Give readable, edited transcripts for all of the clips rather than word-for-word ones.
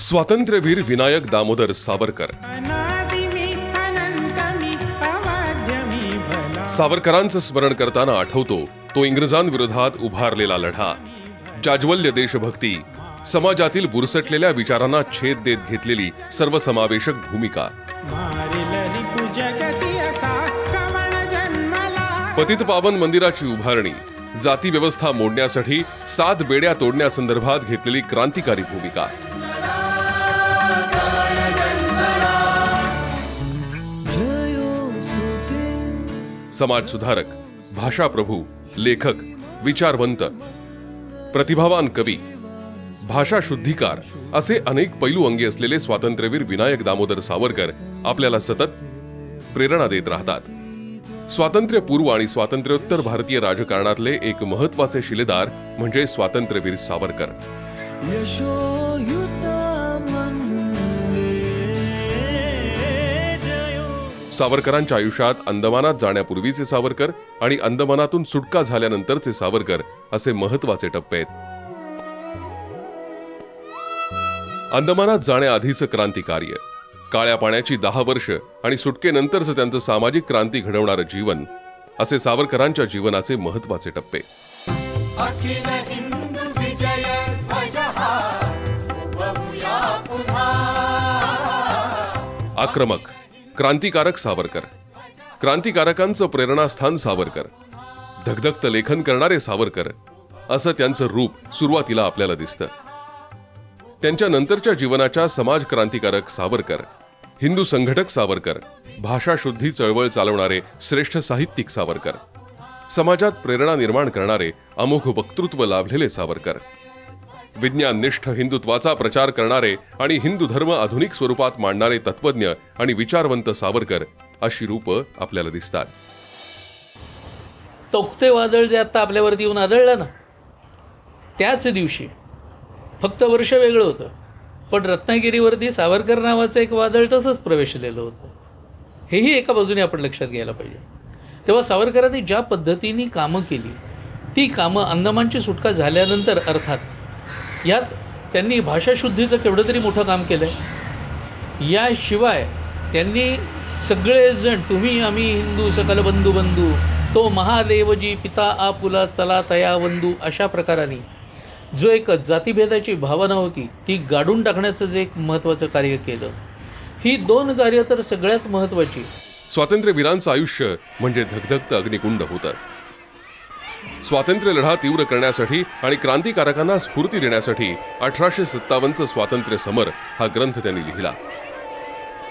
स्वातंत्र्यवीर विनायक दामोदर सावरकर. सावरकरांचं स्मरण करताना आठवतो तो इंग्रजांविरोधात उभारलेला लढा, जाज्वल्य देशभक्ती, समाजातील बुरसटलेल्या विचारांना छेद देत घेतलेली सर्वसमावेशक भूमिका. पतितपावन मंदिराची उभारणी, जाती व्यवस्था मोडण्यासाठी 7 बेड्या तोडण्यासंदर्भात घेतलेली क्रांतिकारी भूमिका. समाज सुधारक, भाषाप्रभू, लेखक, विचारवंत, प्रतिभावान कवी, भाषा शुद्धीकार असे अनेक पैलू अंगी असलेले स्वातंत्र्यवीर विनायक दामोदर सावरकर आपल्याला सतत प्रेरणा देत राहतात. स्वातंत्र्यपूर्व आणि स्वातंत्र्योत्तर भारतीय राजकारणातले एक महत्त्वाचे शिलेदार म्हणजे स्वातंत्र्यवीर सावरकर. सावरकरांच्या आयुष्यात अंदमानात जाण्यापूर्वीचे सावरकर आणि अंदमानातून सुटका झाल्यानंतरचे सावरकर असे महत्त्वाचे टप्पे आहेत. अंदमानात जाण्याआधीचं क्रांतिकार्य, काळ्या पाण्याची 10 वर्ष आणि सुटकेनंतरचं त्यांचं सामाजिक क्रांती घडवणारं जीवन असे सावरकरांच्या जीवनाचे महत्त्वाचे टप्पे. आक्रमक, क्रांतिकारक सावरकर, क्रांतिकारकांचं प्रेरणास्थान सावरकर, धगधगत लेखन करणारे सावरकर असं त्यांचं रूप सुरुवातीला आपल्याला दिसतं. त्यांच्या नंतरच्या जीवनाच्या समाज क्रांतिकारक सावरकर, हिंदू संघटक सावरकर, भाषा शुद्धी चळवळ चालवणारे श्रेष्ठ साहित्यिक सावरकर, समाजात प्रेरणा निर्माण करणारे अमोघ वक्तृत्व लाभलेले सावरकर, विज्ञाननिष्ठ हिंदुत्वाचा प्रचार करणारे आणि हिंदू धर्म आधुनिक स्वरूपात मांडणारे तत्वज्ञ आणि विचारवंत सावरकर अशी रूपं आपल्याला दिसतात. तोक्ते वादळ जे आता आपल्यावरती येऊन आदळलं ना, त्याच दिवशी फक्त वर्ष वेगळं होतं, पण रत्नागिरीवरती सावरकर नावाचं एक वादळ तसंच प्रवेशलेलं होतं. हेही एका बाजूने आपण लक्षात घ्यायला पाहिजे. तेव्हा सावरकरांनी ज्या पद्धतीने कामं केली ती कामं अंदमानची सुटका झाल्यानंतर, अर्थात यात त्यांनी भाषाशुद्धीचं केवढं तरी मोठं काम केलं आहे. याशिवाय त्यांनी सगळेजण तुम्ही आम्ही हिंदू सकल बंधू बंधू, तो महादेवजी पिता आपुला चला तया वंदू अशा प्रकाराने जो एक जातीभेदाची भावना होती ती गाडून टाकण्याचं जे एक महत्त्वाचं कार्य केलं. ही 2 कार्य तर सगळ्यात महत्त्वाची. स्वातंत्र्यवीरांचं आयुष्य म्हणजे धगधगतं अग्निकुंड होतं. स्वातंत्र्य लढा तीव्र करण्यासाठी आणि क्रांतिकारकांना स्फूर्ती देण्यासाठी 1857चं स्वातंत्र्य समर हा ग्रंथ त्यांनी लिहिला.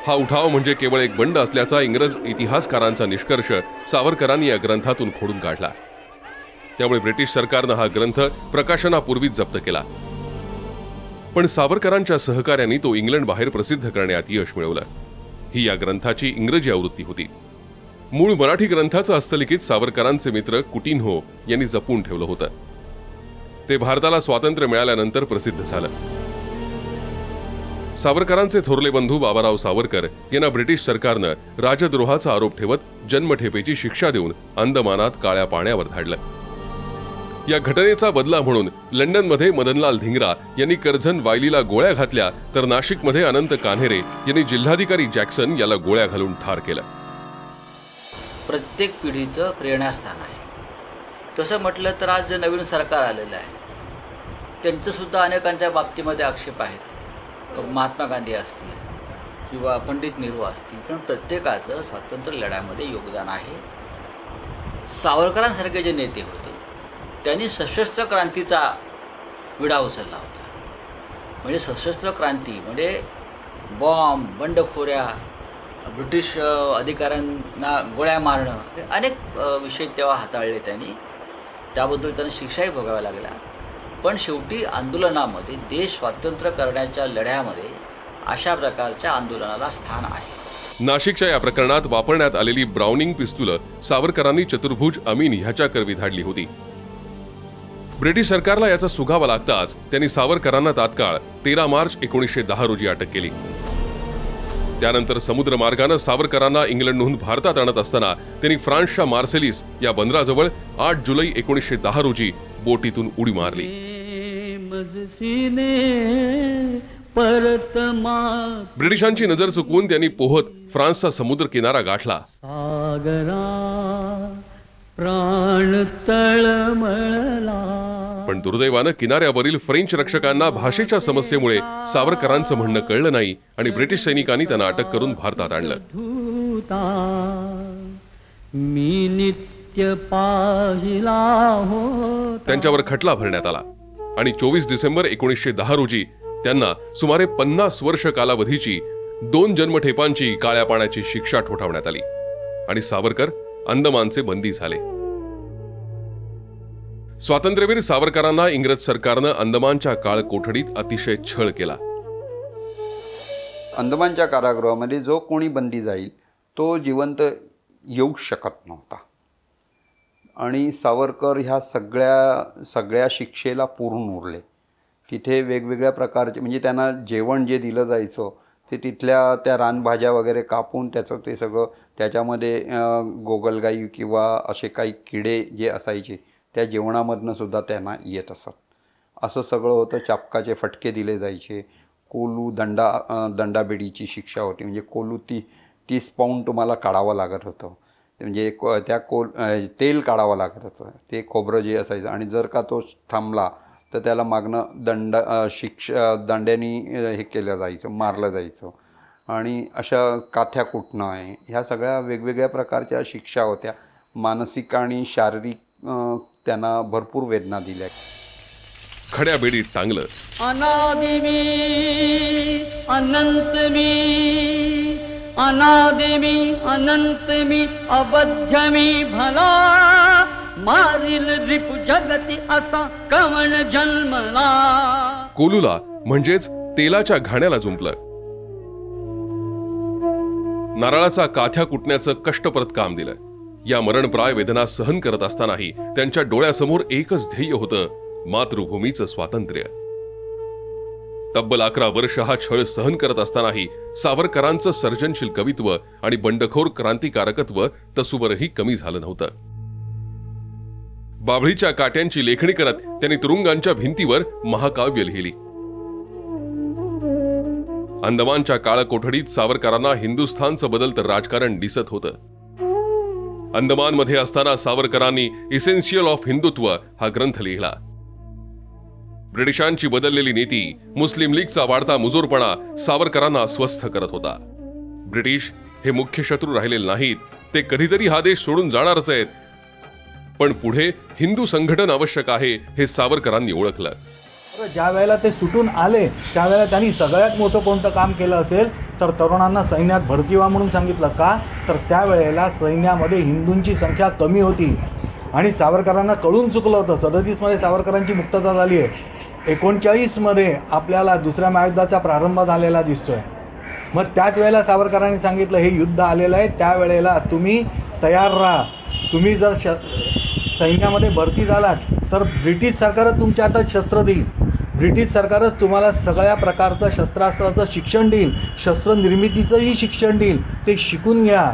हा उठाव म्हणजे केवळ एक बंड असल्याचा इंग्रज इतिहासकारांचा निष्कर्ष सावरकरांनी या ग्रंथातून खोडून काढला. त्यामुळे ब्रिटिश सरकारनं हा ग्रंथ प्रकाशनापूर्वीच जप्त केला. पण सावरकरांच्या सहकार्यांनी तो इंग्लंड बाहेर प्रसिद्ध करण्यात यश मिळवलं. ही या ग्रंथाची इंग्रजी आवृत्ती होती. मूळ मराठी ग्रंथाचं हस्तलिखित सावरकरांचे मित्र कुटिन्हो यांनी जपून ठेवलं होतं. ते भारताला स्वातंत्र्य मिळाल्यानंतर प्रसिद्ध झालं. सावरकरांचे थोरले बंधू बाबाराव सावरकर यांना ब्रिटिश सरकारनं राजद्रोहाचा आरोप ठेवत जन्मठेपेची शिक्षा देऊन अंदमानात काळ्या पाण्यावर धाडलं. या घटनेचा बदला म्हणून लंडनमध्ये मदनलाल धिंगरा यांनी कर्झन वायलीला गोळ्या घातल्या, तर नाशिकमध्ये अनंत कान्हेरे यांनी जिल्हाधिकारी जॅक्सन याला गोळ्या घालून ठार केलं. प्रत्येक पिढीचं प्रेरणास्थान आहे. तसं म्हटलं तर आज जे नवीन सरकार आलेलं आहे त्यांचंसुद्धा अनेकांच्या बाबतीमध्ये आक्षेप आहेत. महात्मा गांधी असतील किंवा पंडित नेहरू असतील, पण प्रत्येकाचं स्वातंत्र्य लढ्यामध्ये योगदान आहे. सावरकरांसारखे जे नेते होते त्यांनी सशस्त्र क्रांतीचा विडा उचलला होता. म्हणजे सशस्त्र क्रांती म्हणजे बॉम्ब, बंडखोऱ्या, ब्रिटिश अधिकाऱ्यांना गोळ्या मारणं, हे अनेक विषय तेव्हा हाताळले त्यांनी. त्याबद्दल त्यांना शिक्षाही भोगाव्या लागल्या. पण शेवटी आंदोलनामध्ये, देश स्वातंत्र्य करण्याच्या लढ्यामध्ये अशा प्रकारच्या आंदोलनाला स्थान आहे. नाशिकच्या या प्रकरणात वापरण्यात आलेली ब्राउनिंग पिस्तूल सावरकरांनी चतुर्भुज अमीन ह्याच्या करवी धाडली होती. ब्रिटिश सरकारला याचा सुगावा लागताच त्यांनी सावरकरांना तात्काळ 13 मार्च 1910 रोजी अटक केली. त्यानंतर समुद्रमार्गाने सावरकरांना इंग्लंडहून भारतात आणत असताना त्यांनी फ्रान्सच्या मार्सेलिस या बंदराजवळ 8 जुलै 1910 रोजी बोटीतून उडी मारली. परतमा ब्रिटिशांची नजर चुकवून त्यांनी पोहत फ्रान्सचा समुद्र किनारा गाठला. सागरा प्राण तळमळला. पण दुर्दैवानं किनाऱ्यावरील फ्रेंच रक्षकांना भाषेच्या समस्येमुळे सावरकरांचं म्हणणं कळलं नाही आणि ब्रिटिश सैनिकांनी त्यांना अटक करून भारतात आणलं. धूता मी नित्य पाहिला हो. त्यांच्यावर खटला भरण्यात आला आणि 24 डिसेंबर 1910 रोजी त्यांना सुमारे 50 वर्ष कालावधीची 2 जन्मठेपांची काळ्या पाण्याची शिक्षा ठोठावण्यात आली आणि सावरकर अंदमानचे बंदी झाले. स्वातंत्र्यवीर सावरकरांना इंग्रज सरकारनं अंदमानच्या काळ कोठडीत अतिशय छळ केला. अंदमानच्या कारागृहामध्ये जो कोणी बंदी जाईल तो जिवंत येऊ शकत नव्हता आणि सावरकर ह्या सगळ्या शिक्षेला पुरून उरले. तिथे वेगवेगळ्या प्रकारचे म्हणजे त्यांना जेवण जे दिलं जायचं ते तिथल्या त्या रानभाज्या वगैरे कापून त्याचं ते सगळं त्याच्यामध्ये गोगलगाई किंवा असे काही किडे जे असायचे त्या जेवणामधनं सुद्धा त्यांना येत असत. असं सगळं होतं. चापकाचे फटके दिले जायचे. कोलू दंडाबेडीची शिक्षा होती. म्हणजे कोलू 30 पाऊंड तुम्हाला काढावं लागत होतं. म्हणजे तेल काढावं लागत होतं. ते खोबरं जे असायचं आणि जर का तो थांबला तर त्याला मागणं दंड्यानी हे केलं जायचं, मारलं जायचं. आणि अशा काथ्या कुटणं आहे, ह्या सगळ्या वेगवेगळ्या प्रकारच्या शिक्षा होत्या. मानसिक आणि शारीरिक त्यांना भरपूर वेदना दिल्या. खड्या बेडीत टांगलं. अनादि मी अनंत मी, अनादि मी अनंत मी, अबध्य मी भला, मारील रिपु जगती असा कवण जन्मला. कोलूला म्हणजेच तेलाच्या घाण्याला जुंपलं. नारळाचा काथ्या कुटण्याचं कष्टप्रद काम दिलं. या मरणप्राय वेदना सहन करत असतानाही त्यांच्या डोळ्यासमोर एकच ध्येय होतं, मातृभूमीचं स्वातंत्र्य. तब्बल 11 वर्ष हा छळ सहन करत असतानाही सावरकरांचं सर्जनशील कवित्व आणि बंडखोर क्रांतिकारकत्व तसूवरही कमी झालं नव्हतं. बाभळीच्या काट्यांची लेखणी करत त्यांनी तुरुंगांच्या भिंतीवर महाकाव्य लिहिली. अंदमानच्या काळ कोठडीत सावरकरांना हिंदुस्थानचं बदलतं राजकारण दिसत होतं. अंदमानमध्ये असताना सावरकरांनी इसेन्शियल ऑफ हिंदुत्व हा ग्रंथ लिहिला. ब्रिटिशांची बदललेली नीती, मुस्लिम लीगचा वाढता मुजोरपणा सावरकरांना अस्वस्थ करत होता. ब्रिटिश हे मुख्य शत्रू राहिलेले नाहीत, ते कधीतरी हा देश सोडून जाणारच आहेत. पण पुढे हिंदू संघटन आवश्यक आहे हे सावरकरांनी ओळखलं. ज्या वेळेला ते सुटून आले त्यावेळेला त्यांनी सगळ्यात मोठं कोणतं काम केलं असेल तर तरुणांना सैन्यात भरती व्हा म्हणून सांगितलं. का तर त्यावेळेला सैन्यामध्ये हिंदूंची संख्या कमी होती आणि सावरकरांना कळून चुकलं होतं. 37मध्ये सावरकरांची मुक्तता झाली आहे. 39मध्ये आपल्याला दुसऱ्या महायुद्धाचा प्रारंभ झालेला दिसतोय. मग त्याच वेळेला सावरकरांनी सांगितलं हे युद्ध आलेलं आहे, त्यावेळेला तुम्ही तयार राहा. तुम्ही जर सैन्यामध्ये भरती झालात तर ब्रिटिश सरकारच तुमच्या हातात शस्त्र देईल. ब्रिटिश सरकारच तुम्हाला सगळ्या प्रकारचं शस्त्रास्त्राचं शिक्षण देईल, शस्त्र निर्मितीचंही शिक्षण देईल. ते शिकून घ्या.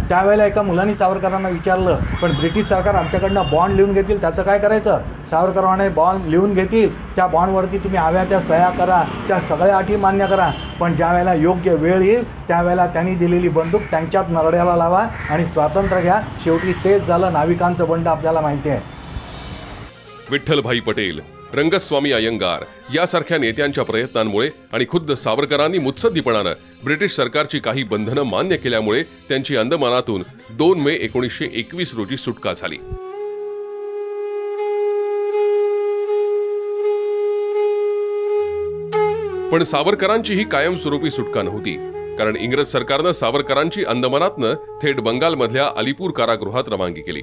त्यावेळेला एका मुलांनी सावरकरांना विचारलं, पण ब्रिटिश सरकार आमच्याकडनं बॉन्ड लिहून घेतील, त्याचं काय करायचं? सावरकरांनी बॉन्ड लिहून घेतील, त्या बॉन्डवरती तुम्ही हव्या त्या सह्या करा, त्या सगळ्या अटी मान्य करा, पण ज्या वेळेला योग्य वेळ येईल त्यावेळेला त्यांनी दिलेली बंदूक त्यांच्यात नरड्याला लावा आणि स्वातंत्र्य घ्या. शेवटी तेच झालं. नाविकांचं बंड आपल्याला माहिती आहे. विठ्ठलभाई पटेल, रंगस्वामी अय्यंगार यासारख्या नेत्यांच्या प्रयत्नांमुळे आणि खुद्द सावरकरांनी मुत्सद्दीपणानं ब्रिटिश सरकारची काही बंधनं मान्य केल्यामुळे त्यांची अंदमानातून 2 मे 1921 रोजी सुटका झाली. पण सावरकरांची ही कायमस्वरूपी सुटका नव्हती, कारण इंग्रज सरकारनं सावरकरांची अंदमानातनं थेट बंगालमधल्या अलीपूर कारागृहात रवानगी केली.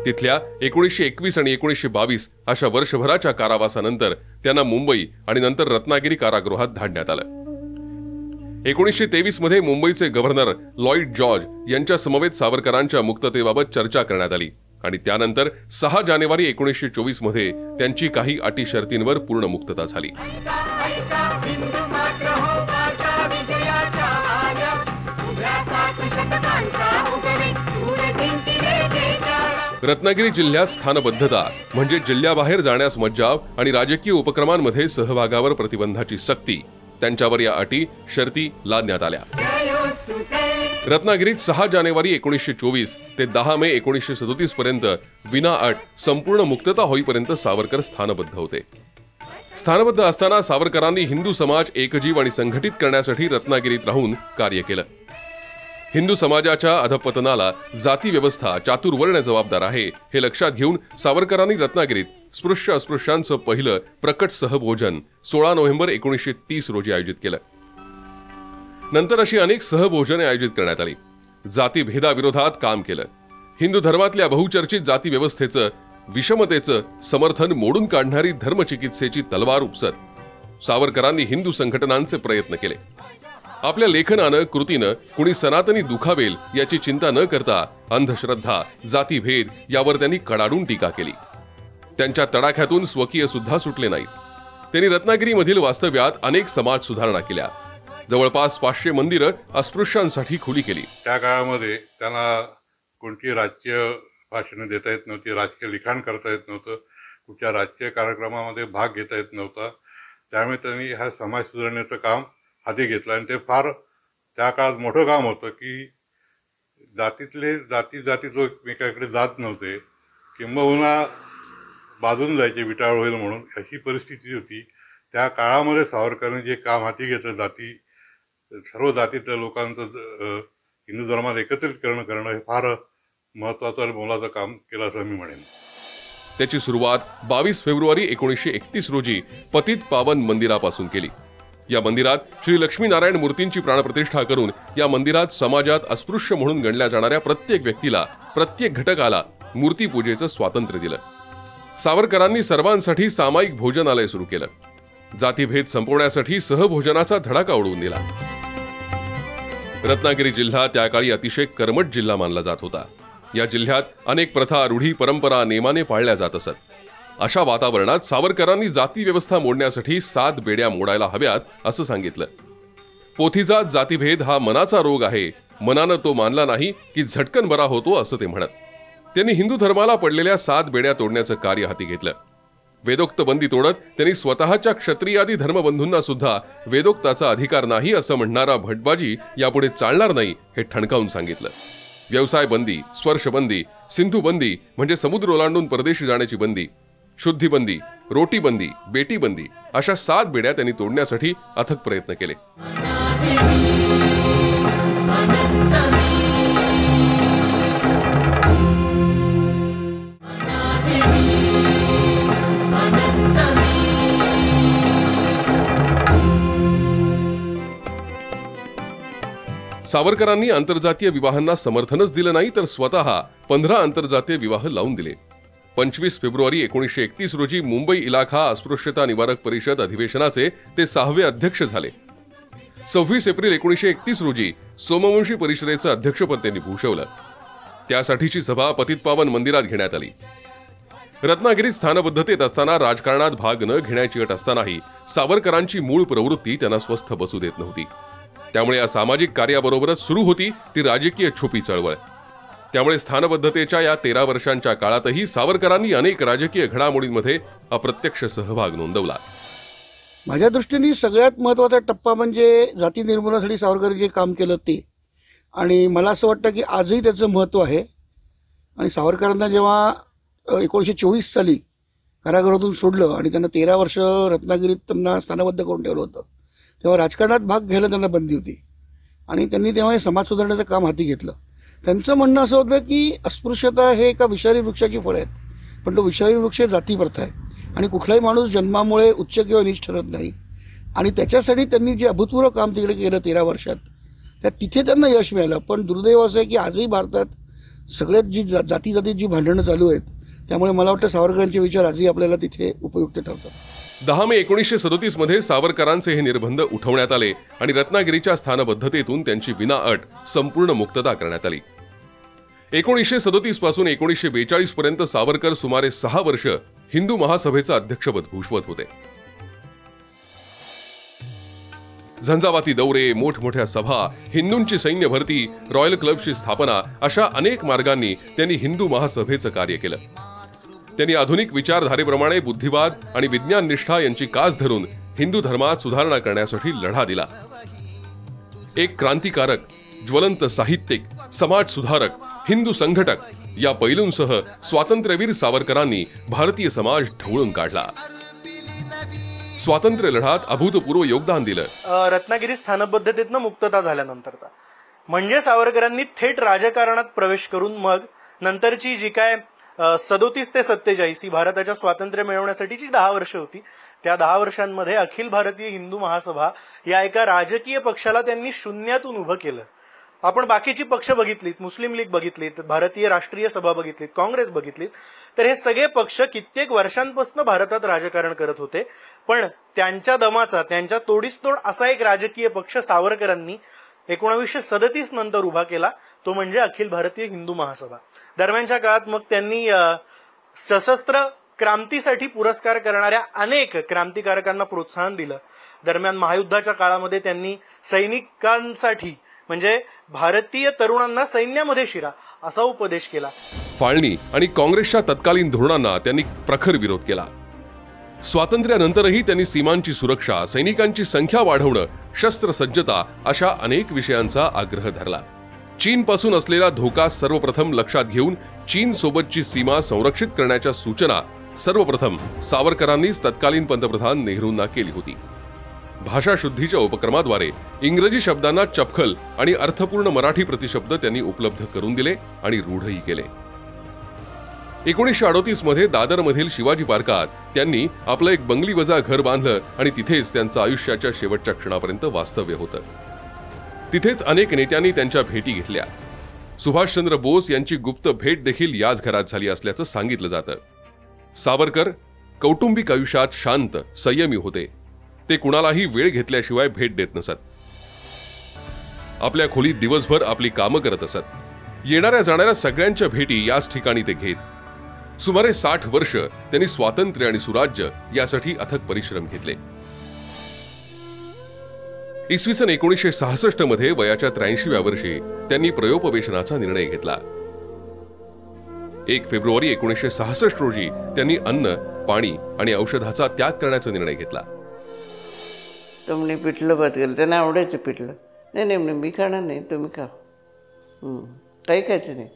तिथल्या 1921 आणि 1922 अशा वर्षभराच्या कारावासानंतर त्यांना मुंबई आणि नंतर रत्नागिरी कारागृहात धाडण्यात आलं. 1923 मध्ये मुंबईचे गव्हर्नर लॉईड जॉर्ज यांच्या समवेत सावरकरांच्या मुक्ततेबाबत चर्चा करण्यात आली आणि त्यानंतर 6 जानेवारी 1924 मध्ये त्यांची काही अटी शर्तींवर पूर्ण मुक्तता झाली. रत्नागिरी जिल्ह्यात स्थानबद्धता म्हणजे जिल्ह्याबाहेर जाण्यास मज्जाव आणि राजकीय उपक्रमांमध्ये सहभागावर प्रतिबंधाची सक्ती, त्यांच्यावर या अटी शर्ती लादण्यात आल्या. रत्नागिरीत 6 जानेवारी 1924 ते 10 मे 1937 पर्यंत विना अट संपूर्ण मुक्तता होईपर्यंत सावरकर स्थानबद्ध होते. स्थानबद्ध असताना सावरकरांनी हिंदू समाज एकजीव आणि संघटित करण्यासाठी रत्नागिरीत राहून कार्य केलं. हिंदू समाजाच्या अधपतनाला जाती व्यवस्था चातुर्वर्ण जबाबदार आहे हे लक्षात घेऊन सावरकरांनी रत्नागिरीत स्पृश्य अस्पृश्यांचं पहिलं प्रकट सहभोजन 16 नोव्हेंबर 1930 रोजी आयोजित केलं. नंतर अशी अनेक सहभोजने आयोजित करण्यात आली. जातीभेदाविरोधात काम केलं. हिंदू धर्मातल्या बहुचर्चित जाती व्यवस्थेचं विषमतेचं समर्थन मोडून काढणारी धर्मचिकित्सेची तलवार उपसत सावरकरांनी हिंदू संघटनांचे प्रयत्न केले. आपल्या लेखनानं कृतीनं कुणी सनातनी दुखावेल याची चिंता न करता अंधश्रद्धा जातीभेद यावर त्यांनी कडाडून टीका केली. त्यांच्या तडाख्यातून स्वकीय सुद्धा सुटले नाहीत. त्यांनी रत्नागिरीमधील वास्तव्यात अनेक समाज सुधारणा केल्या. जवळपास 500 मंदिरं अस्पृश्यांसाठी खुली केली. त्या काळामध्ये त्यांना कोणती राजकीय भाषणं देता येत नव्हती, राजकीय लिखाण करता येत नव्हतं, कुठच्या राजकीय कार्यक्रमामध्ये भाग घेता येत नव्हता. त्यामुळे त्यांनी हा समाज सुधारण्याचं काम हाती घेतलं आणि ते फार त्या काळात मोठं काम होतं की जाती जो एकमेकाकडे जात नव्हते, किंबहुना बाजून जायचे विटाळ होईल म्हणून अशी परिस्थिती होती. त्या काळामध्ये सावरकरांनी जे काम हाती घेतलं सर्व जातीतल्या लोकांचं हिंदू धर्मात एकत्रित करणं हे फार महत्वाचं आणि मोलाचं काम केलं असं मी म्हणेन. त्याची सुरुवात 22 फेब्रुवारी 1931 रोजी पतित पावन मंदिरापासून केली. या मंदिरात श्री लक्ष्मीनारायण मूर्तींची प्राणप्रतिष्ठा करून या मंदिरात समाजात अस्पृश्य म्हणून गणल्या जाणाऱ्या प्रत्येक व्यक्तीला, प्रत्येक घटकाला मूर्तीपूजेचं स्वातंत्र्य दिलं. सावरकरांनी सर्वांसाठी सामायिक भोजनालय सुरू केलं. जातीभेद संपवण्यासाठी सहभोजनाचा धडाका उडवून दिला. रत्नागिरी जिल्हा त्या काळी अतिशय कर्मठ जिल्हा मानला जात होता. या जिल्ह्यात अनेक प्रथा, रूढी, परंपरा नेमाने पाळल्या जात असत. अशा वातावरणात सावरकरांनी जाती व्यवस्था मोडण्यासाठी 7 बेड्या मोडायला हव्यात असं सांगितलं. पोथीजात जातीभेद हा मनाचा रोग आहे, मनानं तो मानला नाही की झटकन बरा होतो असं ते म्हणत. त्यांनी हिंदू धर्माला पडलेल्या 7 बेड्या तोडण्याचं कार्य हाती घेतलं. वेदोक्त बंदी तोडत त्यांनी स्वतःच्या क्षत्रियादी धर्मबंधूंना सुद्धा वेदोक्ताचा अधिकार नाही असं म्हणणारा भटबाजी यापुढे चालणार नाही हे ठणकावून सांगितलं. व्यवसाय बंदी, स्पर्श बंदी, सिंधू बंदी म्हणजे समुद्र ओलांडून परदेशी जाण्याची बंदी, शुद्धी बंदी, रोटी बंदी, बेटी बंदी अशा 7 बेड्या त्यांनी तोडण्यासाठी अथक प्रयत्न केले. सावरकरांनी आंतरजातीय विवाहांना समर्थनच दिलं नाही तर स्वतः 15 आंतरजातीय विवाह लावून दिले. 25 फेब्रुवारी 1931 रोजी मुंबई इलाखा अस्पृश्यता निवारक परिषद अधिवेशनाचे ते 6वे अध्यक्ष झाले. 26 एप्रिल 1931 रोजी सोमवंशी परिषदेचं अध्यक्षपद त्यांनी भूषवलं. त्यासाठीची सभा पतितपावन मंदिरात घेण्यात आली. रत्नागिरीत स्थानबद्धतेत असताना राजकारणात भाग न घेण्याची अट असतानाही सावरकरांची मूळ प्रवृत्ती त्यांना स्वस्थ बसू देत नव्हती. त्यामुळे या सामाजिक कार्याबरोबरच सुरू होती ती राजकीय छुपी चळवळ. त्यामुळे स्थानबद्धतेच्या या 13 वर्षांच्या काळातही सावरकरांनी अनेक राजकीय घडामोडींमध्ये अप्रत्यक्ष सहभाग नोंदवला. माझ्या दृष्टीने सगळ्यात महत्त्वाचा टप्पा म्हणजे जाती निर्मूलनासाठी सावरकरांनी जे काम केलं ते, आणि मला असं वाटतं की आजही त्याचं महत्त्व आहे. आणि सावरकरांना जेव्हा 1924 साली कारागृहातून सोडलं आणि त्यांना 13 वर्ष रत्नागिरीत त्यांना स्थानबद्ध करून ठेवलं होतं, तेव्हा राजकारणात भाग घ्यायला त्यांना बंदी होती आणि त्यांनी तेव्हा हे समाज सुधारण्याचं काम हाती घेतलं. त्यांचं म्हणणं असं होतं की अस्पृश्यता हे एका विषारी वृक्षाची फळं आहेत, पण तो विषारी वृक्ष जाती प्रथा आहे आणि कुठलाही माणूस जन्मामुळे उच्च किंवा नीच ठरत नाही. आणि त्याच्यासाठी त्यांनी जे अभूतपूर्व काम तिकडे केलं 13 वर्षात, त्या तिथे त्यांना यश मिळालं. पण दुर्दैव असं आहे की आजही भारतात सगळ्यात जी जातीजातीत जी भांडणं चालू आहेत, त्यामुळे मला वाटतं सावरकरांचे विचार आजही आपल्याला तिथे उपयुक्त ठरतात. 10 मे 1937 मध्ये सावरकरांचे हे निर्बंध उठवण्यात आले आणि रत्नागिरीच्या स्थानबद्धतेतून त्यांची विनाअट संपूर्ण मुक्तता करण्यात आली. 1937 पासून 1942 पर्यंत सावरकर सुमारे 6 वर्ष हिंदू महासभेचं अध्यक्षपद भूषवत होते. झंझावाती दौरे, मोठमोठ्या सभा, हिंदूंची सैन्य भरती, रॉयल क्लबची स्थापना अशा अनेक मार्गांनी त्यांनी हिंदू महासभेचं कार्य केलं. त्यांनी आधुनिक विचारधारेप्रमाणे बुद्धिवाद आणि विज्ञान निष्ठा यांची कास धरून हिंदू धर्मात सुधारणा करण्यासाठी लढा दिला. एक क्रांतिकारक, ज्वलंत साहित्यिक, समाज सुधारक, हिंदू संघटक या पैलूंसह स्वातंत्र्यवीर सावरकरांनी भारतीय समाज ढवळून काढला. स्वातंत्र्य लढ्यात अभूतपूर्व योगदान दिलं. रत्नागिरी स्थानपद्धतीतनं मुक्तता झाल्यानंतरचा म्हणजे सावरकरांनी थेट राजकारणात प्रवेश करून मग नंतरची जी काय 37 ते 47 ही भारताच्या स्वातंत्र्य मिळवण्यासाठीची 10 वर्ष होती, त्या 10 वर्षांमध्ये अखिल भारतीय हिंदू महासभा या एका राजकीय पक्षाला त्यांनी शून्यातून उभं केलं. आपण बाकीची पक्ष बघितलीत, मुस्लिम लीग बघितलीत, भारतीय राष्ट्रीय सभा बघितलीत, काँग्रेस बघितलीत, तर हे सगळे पक्ष कित्येक वर्षांपासून भारतात राजकारण करत होते. पण त्यांच्या दमाचा, त्यांच्या तोडीसतोड असा एक राजकीय पक्ष सावरकरांनी 1937 नंतर उभा केला, तो म्हणजे अखिल भारतीय हिंदू महासभा. दरम्यानच्या काळात मग त्यांनी सशस्त्र क्रांतीसाठी पुरस्कार करणाऱ्या अनेक क्रांतिकारकांना प्रोत्साहन दिलं. दरम्यान महायुद्धाच्या काळामध्ये त्यांनी सैनिकांसाठी म्हणजे भारतीय तरुणांना सैन्यामध्ये शिरा असा उपदेश केला. फाळणी आणि काँग्रेसच्या तत्कालीन धोरणांना त्यांनी प्रखर विरोध केला. स्वातंत्र्यानंतरही त्यांनी सीमांची सुरक्षा, सैनिकांची संख्या वाढवणं, शस्त्रसज्जता अशा अनेक विषयांचा आग्रह धरला. चीनपासून असलेला धोका सर्वप्रथम लक्षात घेऊन चीन सोबतची सीमा संरक्षित करण्याच्या सूचना सर्वप्रथम सावरकरांनीच तत्कालीन पंतप्रधान नेहरूंना केली होती. भाषाशुद्धीच्या उपक्रमाद्वारे इंग्रजी शब्दांना चपखल आणि अर्थपूर्ण मराठी प्रतिशब्द त्यांनी उपलब्ध करून दिले आणि रूढही केले. 1938 मध्ये दादरमधील शिवाजी पार्कात त्यांनी आपलं एक बंगलीवजा घर बांधलं आणि तिथेच त्यांचं आयुष्याच्या शेवटच्या क्षणापर्यंत वास्तव्य होतं. तिथेच अनेक नेत्यांनी त्यांच्या भेटी घेतल्या. सुभाषचंद्र बोस यांची गुप्त भेट देखील याच घरात झाली असल्याचं सांगितलं जातं. सावरकर कौटुंबिक आयुष्यात शांत, संयमी होते. ते कुणालाही वेळ घेतल्याशिवाय भेट देत नसत. आपल्या खोलीत दिवसभर आपली कामं करत असत. येणाऱ्या जाणाऱ्या सगळ्यांच्या भेटी याच ठिकाणी ते घेत. सुमारे 60 वर्ष त्यांनी स्वातंत्र्य आणि सुराज्य यासाठी अथक परिश्रम घेतले. इसवी सन 1966 मध्ये वयाच्या 83व्या वर्षी त्यांनी प्रयोपवेशनाचा निर्णय घेतला. 1 फेब्रुवारी 1966 रोजी त्यांनी अन्न, पाणी आणि औषधाचा त्याग करण्याचा निर्णय घेतला. तुम्ही पिठलं भात केलं, त्यांना आवडायचं पिठलं. नाही नाही मी खाणार नाही, तुम्ही खा, काही खायचं नाही.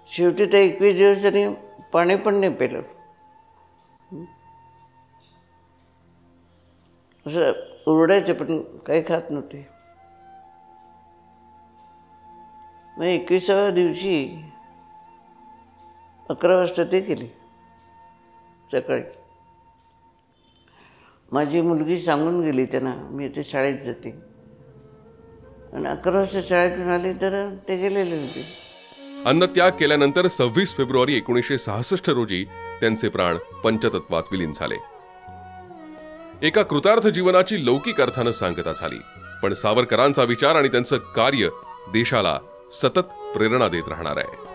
शेवटी त्या 21 दिवस त्यांनी पाणी पण नाही पिलं. असं ओरडायचं पण काही खात नव्हते. मग 21व्या दिवशी 11 वाजता ते केली सकाळी. माझी मुलगी सांगून गेली त्यांना, मी ते शाळेत जाते. आणि 11 वाजता शाळेतून आले तर ते गेलेले होते. अन्नत्याग केल्यानंतर 26 फेब्रुवारी 1966 रोजी त्यांचे प्राण पंचतत्वात विलीन झाले. एका कृतार्थ जीवनाची लौकिक अर्थानं सांगता झाली. पण सावरकरांचा विचार आणि त्यांचं कार्य देशाला सतत प्रेरणा देत राहणार आहे.